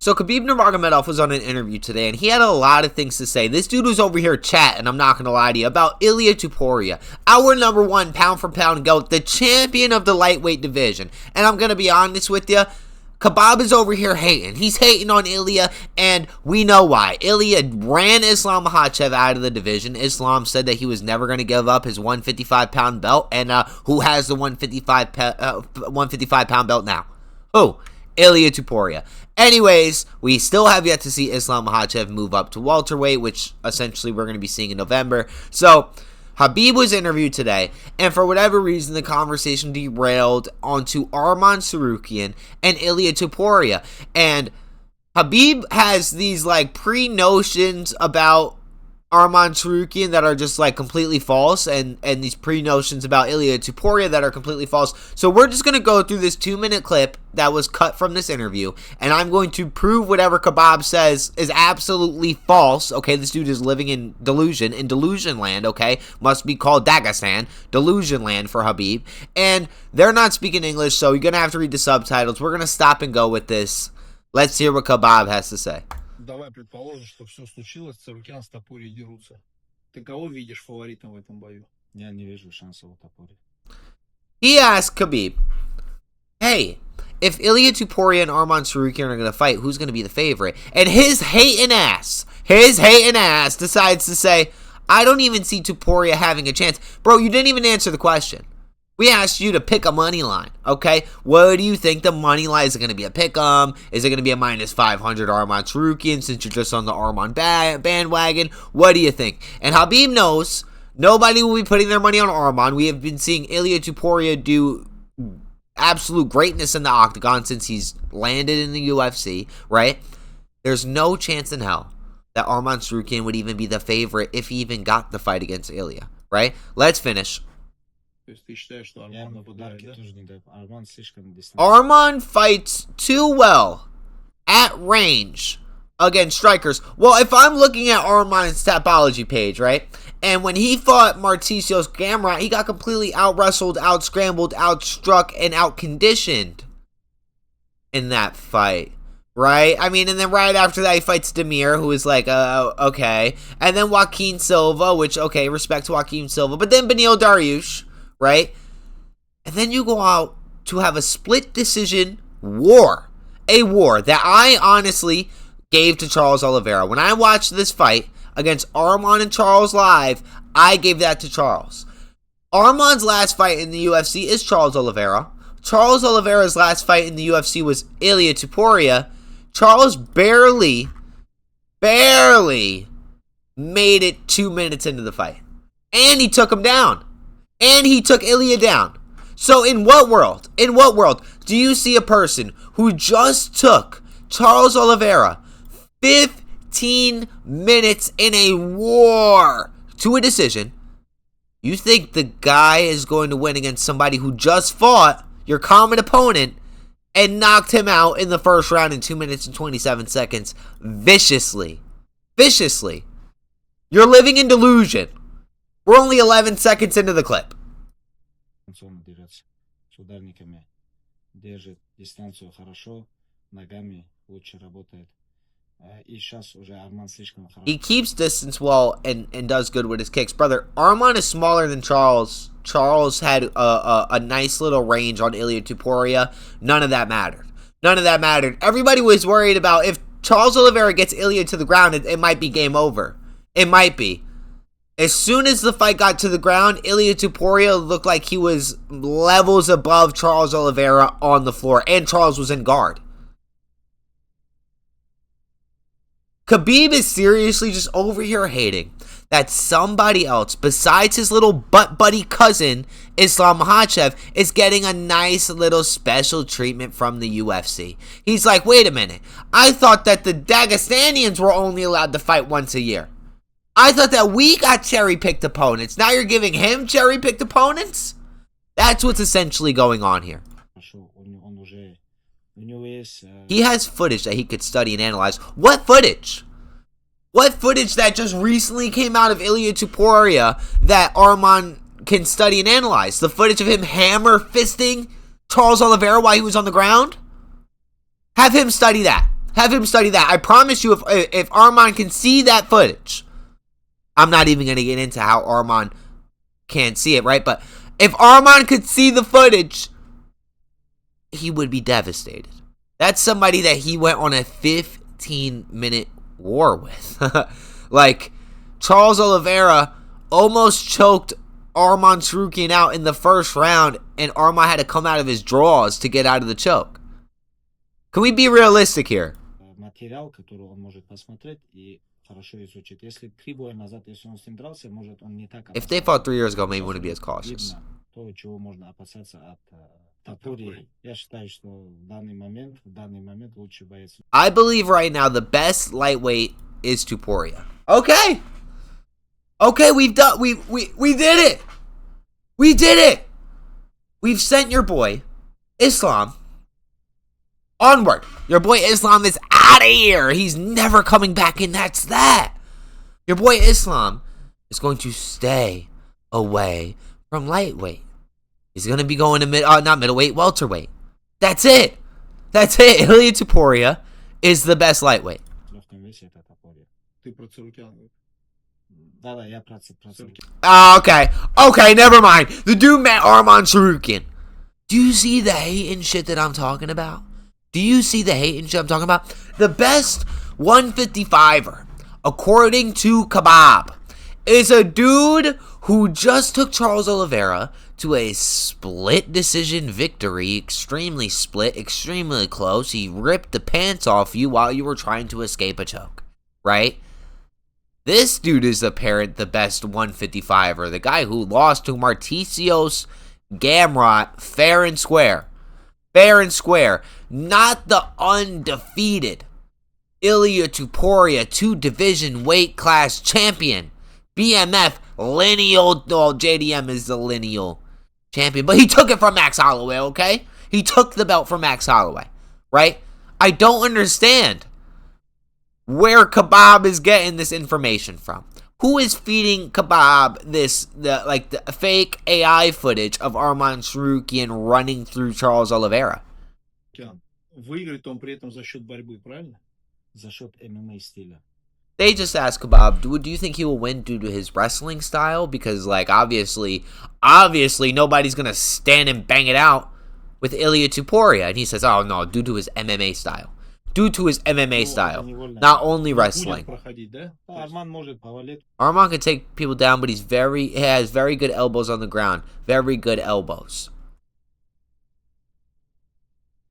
So Khabib Nurmagomedov was on an interview today, and he had a lot of things to say. This dude was over here chatting, I'm not going to lie to you, about Ilia Topuria, our number one pound-for-pound GOAT, the champion of the lightweight division. And I'm going to be honest with you, Khabib is over here hating. He's hating on Ilia, and we know why. Ilia ran Islam Makhachev out of the division. Islam said that he was never going to give up his 155-pound belt, and who has the 155-pound belt now? Who? Ilia Topuria. Anyways, we still have yet to see Islam Makhachev move up to welterweight, which essentially we're going to be seeing in November. So, Khabib was interviewed today, and for whatever reason, the conversation derailed onto Arman Tsarukyan and Ilia Topuria. And Khabib has these, pre-notions about Arman Tsarukyan that are just, completely false, and these pre-notions about Ilia Topuria that are completely false. So we're just going to go through this 2-minute clip that was cut from this interview, and I'm going to prove whatever Khabib says is absolutely false, okay? This dude is living in delusion land, okay? Must be called Dagestan, delusion land for Khabib, and they're not speaking English, so you're going to have to read the subtitles. We're going to stop and go with this. Let's hear what Khabib has to say. Давай предположим, что все случилось, Tsarukyan с Topuria дерутся. Ты кого видишь фаворитом в этом бою? Я не вижу шансов у Topuria. He asked Khabib, hey, if Ilia Topuria and Arman Tsarukyan are going to fight, who's going to be the favorite? And his hating ass decides to say, I don't even see Topuria having a chance. Bro, you didn't even answer the question. We asked you to pick a money line, okay? What do you think the money line is? It going to be a pick-em? Is it going to be a minus 500 Arman Tsarukyan since you're just on the Arman bandwagon? What do you think? And Khabib knows nobody will be putting their money on Arman. We have been seeing Ilia Topuria do absolute greatness in the octagon since he's landed in the UFC, right? There's no chance in hell that Arman Tsarukyan would even be the favorite if he even got the fight against Ilia, right? Let's finish. Arman fights too well at range against strikers. Well, if I'm looking at Arman's Tapology page, right, and when he fought Marticio's Gamrot, he got completely out-wrestled, out-scrambled, out-struck, and out-conditioned in that fight, right? I mean, and then right after that, he fights Demir, who is okay. And then Joaquin Silva, which, okay, respect to Joaquin Silva. But then Beneil Dariush, right? And then you go out to have a split decision war. A war that I honestly gave to Charles Oliveira. When I watched this fight against Arman and Charles live, I gave that to Charles. Arman's last fight in the UFC is Charles Oliveira. Charles Oliveira's last fight in the UFC was Ilia Topuria. Charles barely made it 2 minutes into the fight. And he took him down. And he took Ilia down. So in what world do you see a person who just took Charles Oliveira 15 minutes in a war to a decision? You think the guy is going to win against somebody who just fought your common opponent and knocked him out in the first round in 2 minutes and 27 seconds viciously? Viciously. You're living in delusion. We're only 11 seconds into the clip. Дерется с ударниками, держит дистанцию хорошо, ногами лучше работает. И сейчас уже Арман слишком хорошо. He keeps distance well and does good with his kicks. Brother, Arman is smaller than Charles. Charles had a nice little range on Ilia Topuria. None of that mattered. Everybody was worried about if Charles Oliveira gets Ilia to the ground, it might be game over. It might be. As soon as the fight got to the ground, Ilia Topuria looked like he was levels above Charles Oliveira on the floor, and Charles was in guard. Khabib is seriously just over here hating that somebody else besides his little butt buddy cousin, Islam Makhachev, is getting a nice little special treatment from the UFC. He's like, wait a minute, I thought that the Dagestanians were only allowed to fight once a year. I thought that we got cherry-picked opponents. Now you're giving him cherry-picked opponents? That's what's essentially going on here. He has footage that he could study and analyze. What footage? What footage that just recently came out of Ilia Topuria that Arman can study and analyze? The footage of him hammer fisting Charles Oliveira while he was on the ground? Have him study that. Have him study that. I promise you, if Arman can see that footage, I'm not even going to get into how Arman can't see it, right? But if Arman could see the footage, he would be devastated. That's somebody that he went on a 15-minute war with. Like, Charles Oliveira almost choked Arman Tsarukyan out in the first round, and Arman had to come out of his drawers to get out of the choke. Can we be realistic here? Материал, который он может посмотреть и хорошо изучить. Если 3 боя назад, если он с ним дрался, может он не так. If they fought 3 years ago, maybe wouldn't be as cautious. То, чего можно опасаться от Топурии. Я считаю, что в данный момент лучший боец. I believe right now the best lightweight is Topuria. Okay. Okay, we did it. We did it. We've sent your boy Islam onward. Your boy Islam is out of here. He's never coming back in. That's that. Your boy Islam is going to stay away from lightweight. He's going to be going to not middleweight, welterweight. That's it. That's it. Ilia Topuria is the best lightweight. Ты про Tsarukyan. Да, я про Tsarukyan. Okay, never mind. The dude met Arman Tsarukyan. Do you see the hate and shit that I'm talking about? Do you see the hate and shit I'm talking about? The best 155er, according to Khabib, is a dude who just took Charles Oliveira to a split decision victory. Extremely split, extremely close. He ripped the pants off you while you were trying to escape a choke, right? This dude is apparent the best 155er. The guy who lost to Martisios Gamrot fair and square. Fair and square. Not the undefeated Ilia Topuria, 2-division weight class champion. BMF lineal. Well, JDM is the lineal champion. But he took it from Max Holloway, okay? He took the belt from Max Holloway, right? I don't understand where Khabib is getting this information from. Who is feeding Khabib the fake AI footage of Arman Tsarukyan running through Charles Oliveira? Выиграет он при этом за счет борьбы, правильно? За счет ММА стиля. They just asked Khabib, do you think he will win due to his wrestling style? Because, like, obviously, nobody's going to stand and bang it out with Ilia Topuria. And he says, oh, no, due to his MMA style. Due to his MMA style, not only wrestling. Arman can take people down, but he has very good elbows on the ground. Very good elbows.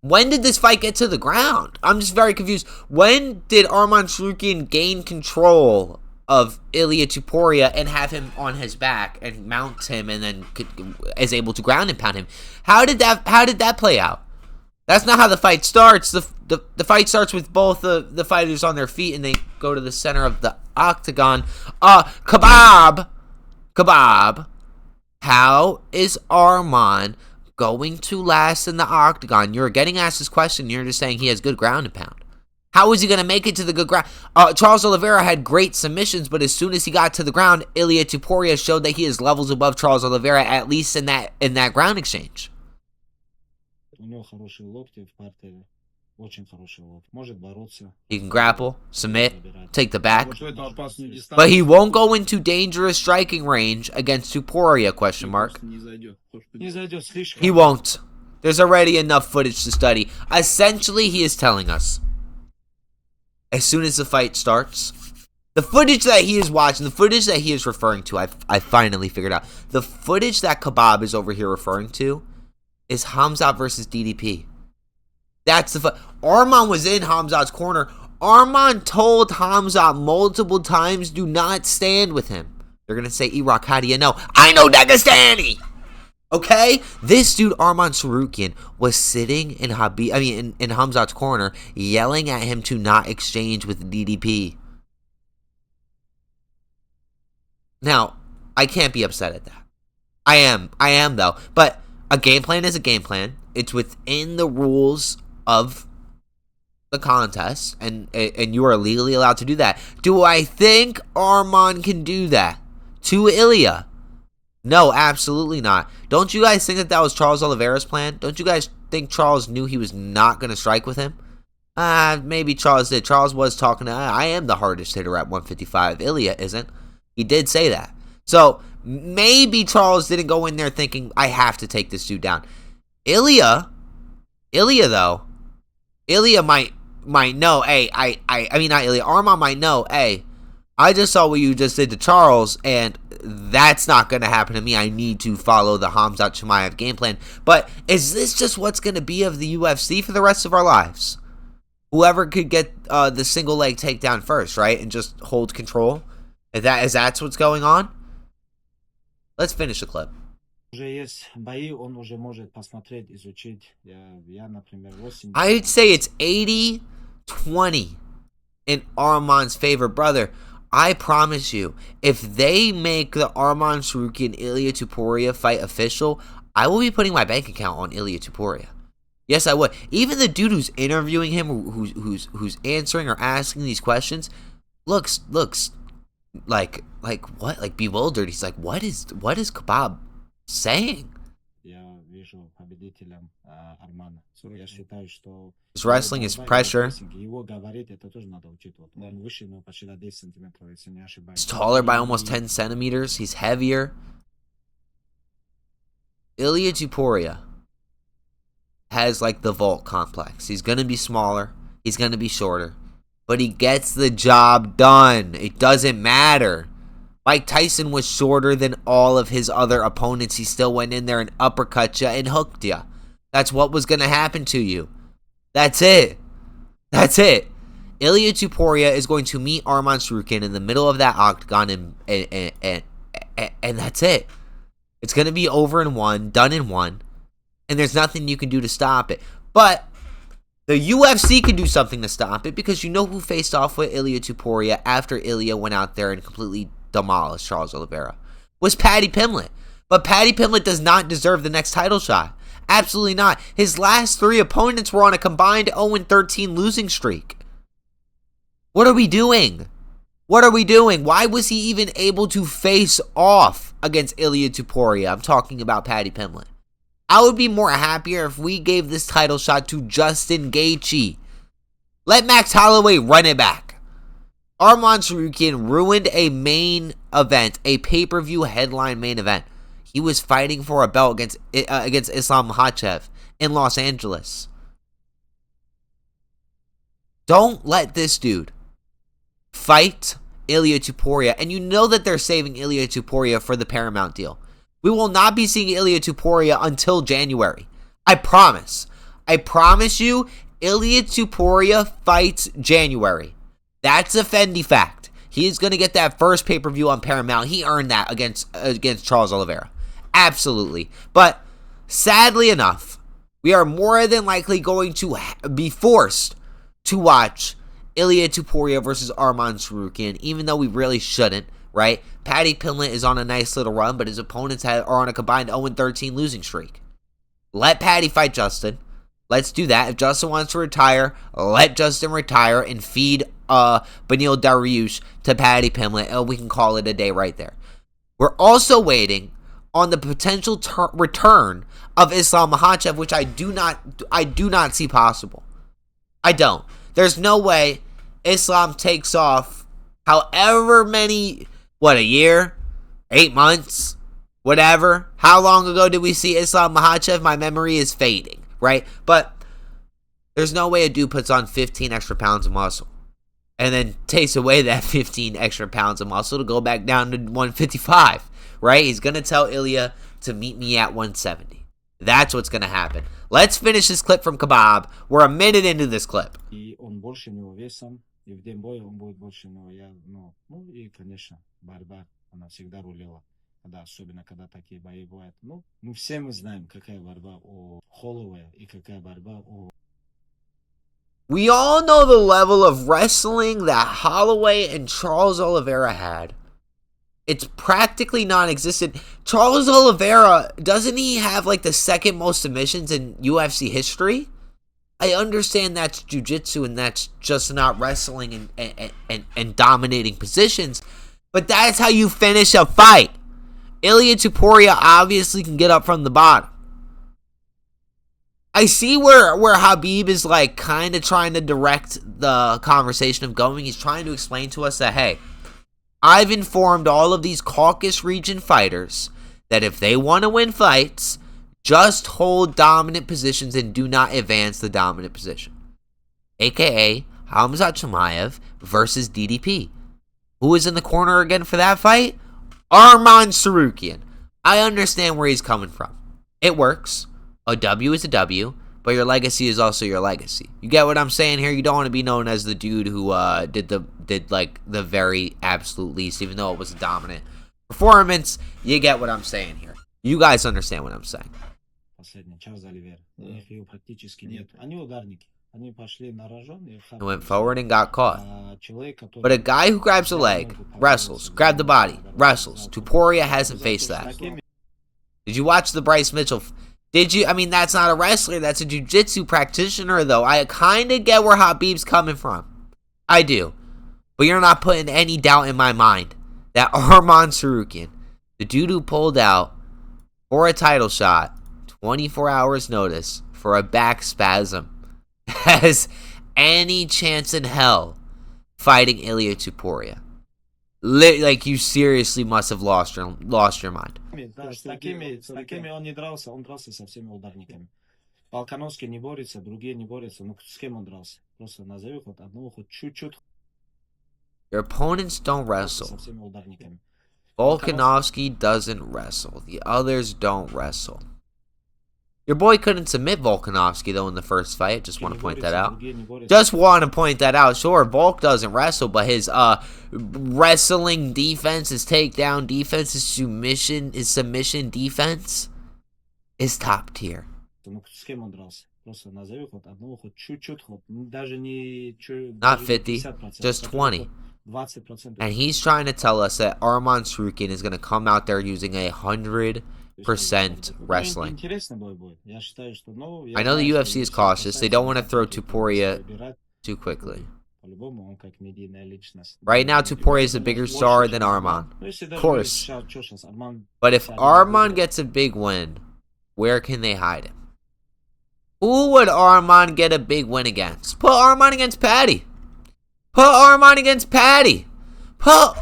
When did this fight get to the ground? I'm just very confused. When did Arman Tsarukyan gain control of Ilia Topuria and have him on his back and mount him and then is able to ground and pound him? How did that play out? That's not how the fight starts. The fight starts with both the fighters on their feet and they go to the center of the octagon. Khabib, how is Arman going to last in the octagon? You're getting asked this question. You're just saying he has good ground and pound. How is he going to make it to the good ground? Charles Oliveira had great submissions, but as soon as he got to the ground, Ilia Topuria showed that he is levels above Charles Oliveira, at least in that ground exchange. У него хорошие локти в партере. Очень хороший локти. Может бороться. He can grapple, submit, take the back. But he won't go into dangerous striking range against Topuria, question mark. He won't. There's already enough footage to study. Essentially, he is telling us, as soon as the fight starts, the footage that he is watching, the footage that he is referring to, I finally figured out. The footage that Khabib is over here referring to is Khamzat versus DDP. That's the Arman was in Khamzat's corner. Arman told Khamzat multiple times, do not stand with him. They're going to say, Iraq, how do you know? I know Dagestani! Okay? This dude, Arman Tsarukyan, was sitting in Khamzat's corner, yelling at him to not exchange with DDP. Now, I can't be upset at that. I am though. But a game plan is a game plan. It's within the rules of the contest, and you are legally allowed to do that. Do I think Arman can do that to Ilia? No, absolutely not. Don't you guys think that was Charles Oliveira's plan? Don't you guys think Charles knew he was not going to strike with him? Maybe Charles did. Charles was talking to, I am the hardest hitter at 155. Ilia isn't. He did say that. So, maybe Charles didn't go in there thinking, I have to take this dude down. Ilia though, Ilia might know, hey, I mean, not Ilia, Arman might know, hey, I just saw what you just did to Charles, and that's not going to happen to me. I need to follow the Khamzat Chimaev game plan. But is this just what's going to be of the UFC for the rest of our lives? Whoever could get the single leg takedown first, right? And just hold control? Is that's what's going on? Let's finish the clip. I'd say it's 80-20 in Arman's favor. Brother, I promise you, if they make the Arman Tsarukyan Ilia Topuria fight official, I will be putting my bank account on Ilia Topuria. Yes, I would. Even the dude who's interviewing him, who's answering or asking these questions, looks like what? Like bewildered. He's like, what is Khabib saying? His wrestling is pressure. He's taller by almost 10 centimeters. He's heavier. Ilia Topuria has like the Volt complex. He's going to be smaller. He's going to be shorter. But he gets the job done. It doesn't matter. Mike Tyson was shorter than all of his other opponents. He still went in there and uppercut you and hooked you. That's what was going to happen to you. That's it. That's it. Ilia Topuria is going to meet Arman Tsarukyan in the middle of that octagon, and that's it. It's going to be over in one, done in one, and there's nothing you can do to stop it. But the UFC can do something to stop it, because you know who faced off with Ilia Topuria after Ilia went out there and completely demolished Charles Oliveira? Was Paddy Pimblett. But Paddy Pimblett does not deserve the next title shot. Absolutely not. His last 3 opponents were on a combined 0-13 losing streak. What are we doing? What are we doing? Why was he even able to face off against Ilia Topuria? I'm talking about Paddy Pimblett. I would be more happier if we gave this title shot to Justin Gaethje. Let Max Holloway run it back. Arman Tsarukyan ruined a main event, a pay-per-view headline main event. He was fighting for a belt against Islam Makhachev in Los Angeles. Don't let this dude fight Ilia Topuria. And you know that they're saving Ilia Topuria for the Paramount deal. We will not be seeing Ilia Topuria until January. I promise. I promise you, Ilia Topuria fights January. That's a Fendi fact. He is going to get that first pay-per-view on Paramount. He earned that against Charles Oliveira. Absolutely. But sadly enough, we are more than likely going to be forced to watch Ilia Topuria versus Arman Tsarukyan, even though we really shouldn't, right? Paddy Pimblett is on a nice little run, but his opponents are on a combined 0-13 losing streak. Let Paddy fight Justin. Let's do that. If Justin wants to retire, let Justin retire and feed Beneil Dariush to Paddy Pimblett, and we can call it a day right there. We're also waiting on the potential return of Islam Makhachev, which I do not see possible. I don't. There's no way Islam takes off however many, a year? 8 months? Whatever. How long ago did we see Islam Makhachev? My memory is fading, right? But there's no way a dude puts on 15 extra pounds of muscle and then takes away that 15 extra pounds of muscle to go back down to 155, right? He's going to tell Ilia to meet me at 170. That's what's going to happen. Let's finish this clip from Khabib. We're a minute into this clip. Да, особенно когда такие бои бывают. Ну, мы все знаем, какая борьба у Holloway и какая борьба у... We all know the level of wrestling that Holloway and Charles Oliveira had. It's practically non-existent. Charles Oliveira, doesn't he have like the second most submissions in UFC history? I understand that's jiu-jitsu and that's just not wrestling and dominating positions, but that's how you finish a fight. Ilia Topuria obviously can get up from the bottom. I see where Khabib is like kind of trying to direct the conversation of going. He's trying to explain to us that, hey, I've informed all of these Caucasus region fighters that if they want to win fights, just hold dominant positions and do not advance the dominant position. AKA Khamzat Chimaev versus DDP. Who is in the corner again for that fight? Arman Tsarukyan. I understand where he's coming from. It works. A W is a W, but your legacy is also your legacy. You get what I'm saying here? You don't want to be known as the dude who did like the very absolute least, even though it was a dominant performance. You get what I'm saying here. You guys understand what I'm saying. He went forward and got caught. But a guy who grabs a leg, wrestles, grab the body, wrestles. Topuria hasn't faced that. Did you watch the Bryce Mitchell? Did you? I mean, that's not a wrestler. That's a jiu-jitsu practitioner, though. I kind of get where Khabib's coming from. I do. But you're not putting any doubt in my mind that Arman Tsarukyan, the dude who pulled out for a title shot, 24 hours notice for a back spasm, has any chance in hell fighting Ilia Topuria. Like, you seriously must have lost your mind. С такими он не дрался, он дрался со всеми ударниками. Волконовский не борется, другие не борются. Ну, с кем он дрался? Просто назови хоть одного, хоть чуть-чуть. Your opponents don't wrestle. Volkanovski doesn't wrestle. The others don't wrestle. Your boy couldn't submit Volkanovski, though, in the first fight. Just want to point that out. Just want to point that out. Sure, Volk doesn't wrestle, but his wrestling defense, his takedown defense, his submission defense is top tier. Not 50, just 20. And he's trying to tell us that Arman Tsarukyan is going to come out there using 100% wrestling. I know the UFC is cautious. They don't want to throw Topuria too quickly. Right now, Topuria is a bigger star than Arman. Of course. But if Arman gets a big win, where can they hide him? Who would Arman get a big win against? Put Arman against Paddy. Put Arman against Paddy. Put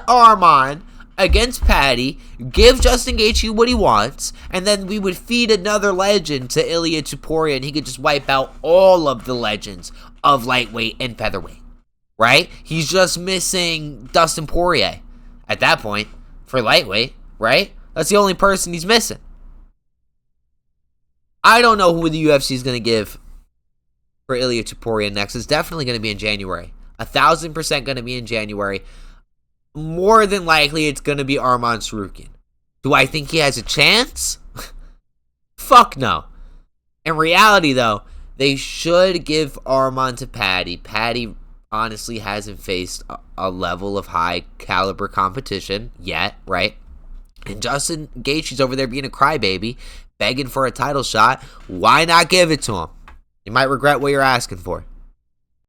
Arman against Paddy. Give Justin Gaethje what he wants, and then we would feed another legend to Ilia Topuria, and he could just wipe out all of the legends of lightweight and featherweight. Right? He's just missing Dustin Poirier at that point for lightweight. Right? That's the only person he's missing. I don't know who the UFC is going to give for Ilia Topuria next. It's definitely going to be in January. 1,000% going to be in January. More than likely, it's going to be Arman Tsarukyan. Do I think he has a chance? Fuck no. In reality, though, they should give Arman to Paddy. Paddy honestly hasn't faced a level of high caliber competition yet, right? And Justin Gaethje's over there being a crybaby, begging for a title shot. Why not give it to him? You might regret what you're asking for.